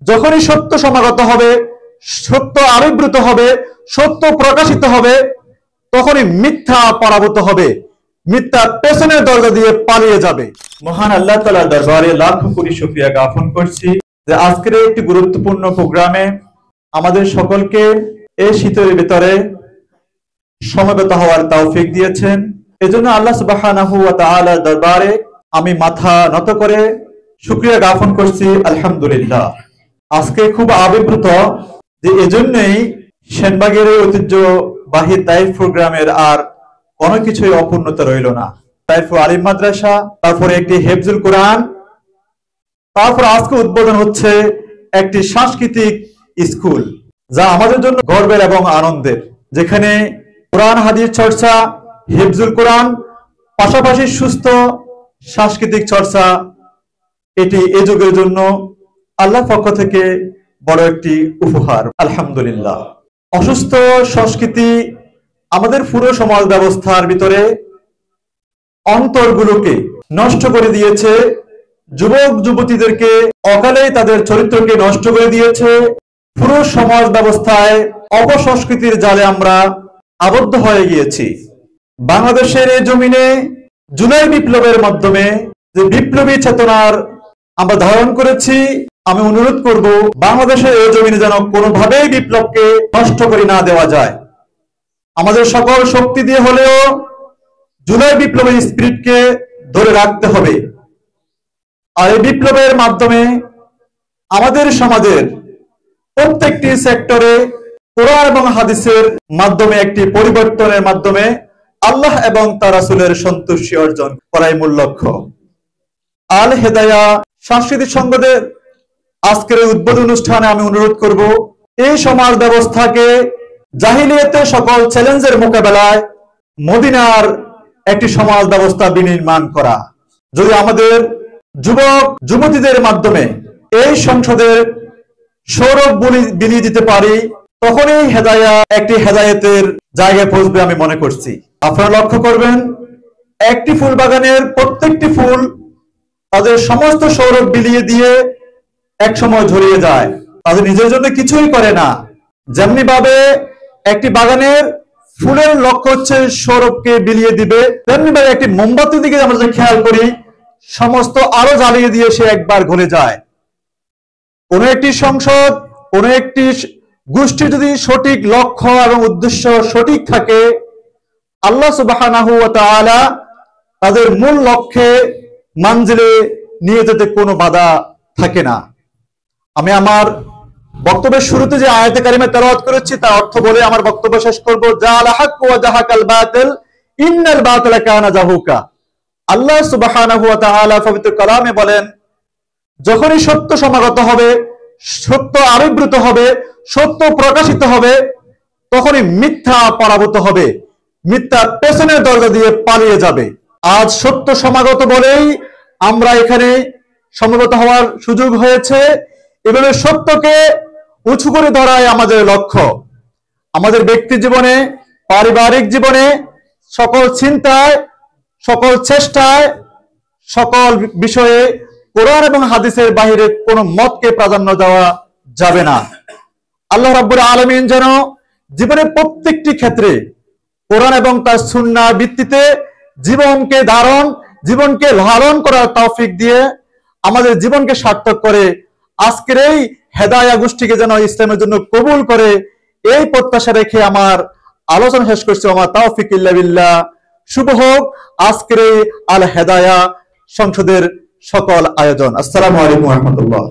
যখনই সত্য সমাগত হবে, সত্য আবির্ভূত হবে, সত্য প্রকাশিত হবে, তখনই মিথ্যা পরাভূত হবে, মিথ্যা পেছনের দরজা দিয়ে পালিয়ে যাবে। মহান আল্লাহ তাআলার দরবারে লাখো কোটি শুকরিয়া জ্ঞাপন করছি যে আজকের একটি গুরুত্বপূর্ণ প্রোগ্রামে আমাদের সকলকে এই শীতের ভিতরে সমবেত হওয়ার তৌফিক দিয়েছেন। এজন্য আল্লাহ সুবহানাহু ওয়া তাআলার দরবারে আমি মাথা নত করে শুকরিয়া জ্ঞাপন করছি, আলহামদুলিল্লাহ। আজকে খুব আবির্ভূত যে এজন্যই সেনবাগের ঐতিহ্যবাহী তাইফ প্রোগ্রামের আর কোনো কিছুই অপূর্ণতা রইল না। তাইফ আলিম মাদ্রাসা, তারপরে একটি হেফজুল কোরআন, তারপর আজকে উদ্বোধন হচ্ছে একটি সাংস্কৃতিক স্কুল, যা আমাদের জন্য গর্বের এবং আনন্দের, যেখানে কোরআন হাদিস চর্চা, হিফজুল কোরআন, পাশাপাশি সুস্থ সাংস্কৃতিক চর্চা। এটি এ যুগের জন্য আল্লাহর পক্ষ থেকে বড় একটি উপহার, আলহামদুলিল্লাহ। অসুস্থ সংস্কৃতি আমাদের পুরো সমাজ ব্যবস্থার ভিতরে অন্তরগুলোকে নষ্ট করে দিয়েছে, যুবক যুবতীদেরকে অকালেই তাদের চরিত্রকে নষ্ট করে দিয়েছে। পুরো সমাজ ব্যবস্থায় অপসংস্কৃতির জালে আমরা আবদ্ধ হয়ে গিয়েছি। বাংলাদেশের এই জমিনে জুলাই বিপ্লবের মাধ্যমে যে বিপ্লবী চেতনার আমরা ধারণ করেছি, আমি অনুরোধ করব বাংলাদেশের এই জমিনে যেন কোনোভাবেই বিপ্লবকে নষ্ট করে না দেওয়া যায়। আমাদের সকল শক্তি দিয়ে হলেও জুলাই বিপ্লবের স্পিরিটকে ধরে রাখতে হবে। আর এই বিপ্লবের মাধ্যমে আমাদের সমাজের প্রত্যেকটি সেক্টরে কোরআন এবং হাদিসের মাধ্যমে একটি পরিবর্তনের মাধ্যমে আল্লাহ এবং তার রাসূলের সন্তুষ্টি অর্জন করাই মূল লক্ষ্য। আল হেদায়া সাংস্কৃতিক সংঘের আজকের উদ্বোধন অনুষ্ঠানে আমি অনুরোধ করব এই সমাজ ব্যবস্থাকে জাহিলিয়াতের সকল চ্যালেঞ্জের মোকাবেলায় মদিনার একটি সমাজ ব্যবস্থা বিনির্মাণ করা। যদি আমাদের যুবক যুবতীদের মাধ্যমে এই সংসদের সৌরভ বিলিয়ে দিতে পারি, তখনই হেদায়া একটি হেদায়েতের জায়গায় পৌঁছবে আমি মনে করছি। আপনারা লক্ষ্য করবেন, একটি ফুল বাগানের প্রত্যেকটি ফুল তাদের সমস্ত সৌরভ বিলিয়ে দিয়ে এক সময় ঝরিয়ে যায়, তাদের নিজের জন্য কিছুই করে না। যেমনি ভাবে একটি বাগানের ফুলের লক্ষ্য হচ্ছে সৌরভকে বিলিয়ে দিবে, তেমনি ভাবে একটি মোমবাতির দিকে আমরা যদি খেয়াল করি, সমস্ত আলো জ্বালিয়ে দিয়ে সে একবার গলে যায়। কোন একটি সংসদ, কোন একটি গোষ্ঠী যদি সঠিক লক্ষ্য এবং উদ্দেশ্য সঠিক থাকে, আল্লাহ সুবহানাহু ওয়া তাআলা তাদের মূল লক্ষ্যে মানজিলে নিয়ে যেতে কোনো বাধা থাকে না। আমি আমার বক্তব্যের শুরুতে যে আয়াতে কারিমা তেলাওয়াত করেছি তার অর্থ বলে আমার বক্তব্য শেষ করব। জাআল হক ওয়া জাহাকাল বাতিল ইন্নাল বাতিলা কানা জাহুকা। আল্লাহ সুবহানাহু ওয়া তাআলা পবিত্র কালামে বলেন, যখনই সত্য সমাগত হবে, সত্য আবির্ভূত হবে, সত্য প্রকাশিত হবে, তখনই মিথ্যা পরাভূত হবে, মিথ্যা পেছনের দরজা দিয়ে পালিয়ে যাবে। আজ সত্য সমাগত বলেই আমরা এখানে সমবেত হওয়ার সুযোগ হয়েছে। এভাবে সত্যকে উঁচু করে ধরাই আমাদের লক্ষ্য। আমাদের ব্যক্তি জীবনে, পারিবারিক জীবনে, সকল চিন্তায়, সকল চেষ্টায়, সকল বিষয়ে কোরআন এবং হাদিসের বাহিরে কোনো মতকে প্রাধান্য দেওয়া যাবে না। আল্লাহ রাব্বুল আলামিন যেন জীবনের প্রত্যেকটি ক্ষেত্রে কোরআন এবং তার সুন্নাহ ভিত্তিতে জীবনকে ধারণ, জীবনকে লালন করার তৌফিক দিয়ে আমাদের জীবনকে সার্থক করে আজকের এই হেদায়া গোষ্ঠীকে যেন ইসলামের জন্য কবুল করে, এই প্রত্যাশা রেখে আমার আলোচনা শেষ করছি। আমার তৌফিক ইল্লা বিল্লাহ। শুভ হোক আজকের এই আল হেদায়া সংসদের সকল আয়োজন। আসসালামু আলাইকুম ওয়া রাহমাতুল্লাহ।